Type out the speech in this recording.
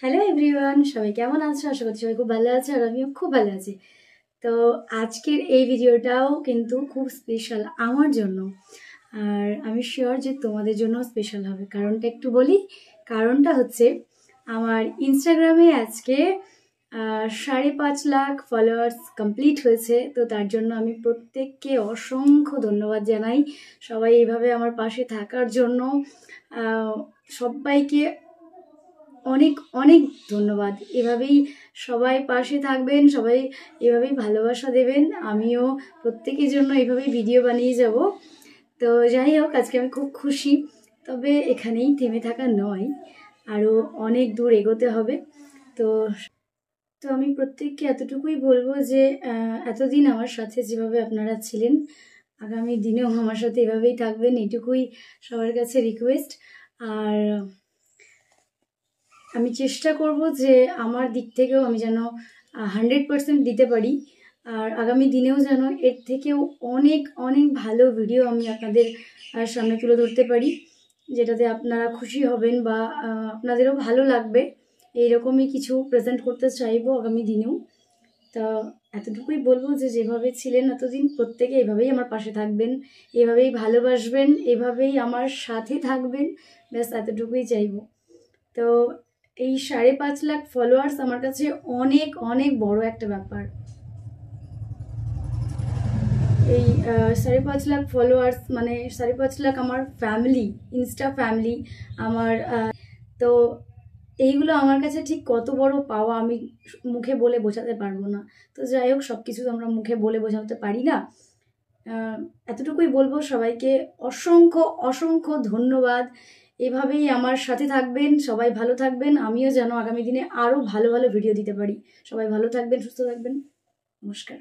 Hello everyone, সবাই কেমন আছো? আশা করছি সবাই খুব ভালো আছে আর আমিও খুব ভালো আছি। তো আজকের এই ভিডিওটাও কিন্তু খুব স্পেশাল আমার জন্য, আর আমি শিওর যে তোমাদের জন্য স্পেশাল হবে। কারণটা একটু বলি। কারণটা হচ্ছে আমার ইনস্টাগ্রামে আজকে 5.5 লাখ ফলোয়ার্স কমপ্লিট হয়েছে। তো তার জন্য আমি প্রত্যেককে অসংখ্য ধন্যবাদ জানাই, সবাই এইভাবে আমার পাশে থাকার জন্য। সবাইকে অনেক অনেক ধন্যবাদ। এভাবেই সবাই পাশে থাকবেন, সবাই এভাবেই ভালোবাসা দেবেন। আমিও প্রত্যেকের জন্য এভাবেই ভিডিও বানিয়ে যাব। তো যাই হোক, আজকে আমি খুব খুশি। তবে এখানেই থেমে থাকা নয়, আরও অনেক দূর এগোতে হবে। তো তো আমি প্রত্যেককে এতটুকুই বলবো যে এতদিন আমার সাথে যেভাবে আপনারা ছিলেন, আগামী দিনেও আমার সাথে এভাবেই থাকবেন, এটুকুই সবার কাছে রিকোয়েস্ট। আর আমি চেষ্টা করব যে আমার দিক থেকেও আমি যেন 100% দিতে পারি, আর আগামী দিনেও যেন এর থেকেও অনেক অনেক ভালো ভিডিও আমি আপনাদের সামনে তুলে ধরতে পারি, যেটাতে আপনারা খুশি হবেন বা আপনাদেরও ভালো লাগবে। এইরকমই কিছু প্রেজেন্ট করতে চাইবো আগামী দিনেও। তা এতটুকুই বলবো যে যেভাবে ছিলেন এতদিন, প্রত্যেকে এভাবেই আমার পাশে থাকবেন, এভাবেই ভালোবাসবেন, এভাবেই আমার সাথে থাকবেন, ব্যাস এতটুকুই চাইবো। তো এই 5.5 লাখ ফলোয়ার্স আমার কাছে অনেক অনেক বড় একটা ব্যাপার। এই 5.5 লাখ ফলোয়ার্স মানে 5.5 লাখ আমার ফ্যামিলি, ইনস্টা ফ্যামিলি আমার। তো এইগুলো আমার কাছে ঠিক কত বড় পাওয়া আমি মুখে বলে বোঝাতে পারবো না। তো যাই হোক, সব কিছু তো আমরা মুখে বলে বোঝাতে পারি না। এতটুকুই বলবো, সবাইকে অসংখ্য অসংখ্য ধন্যবাদ। এভাবেই আমার সাথে থাকবেন, সবাই ভালো থাকবেন, আমিও যেন আগামী দিনে আরও ভালো ভালো ভিডিও দিতে পারি। সবাই ভালো থাকবেন, সুস্থ থাকবেন। নমস্কার।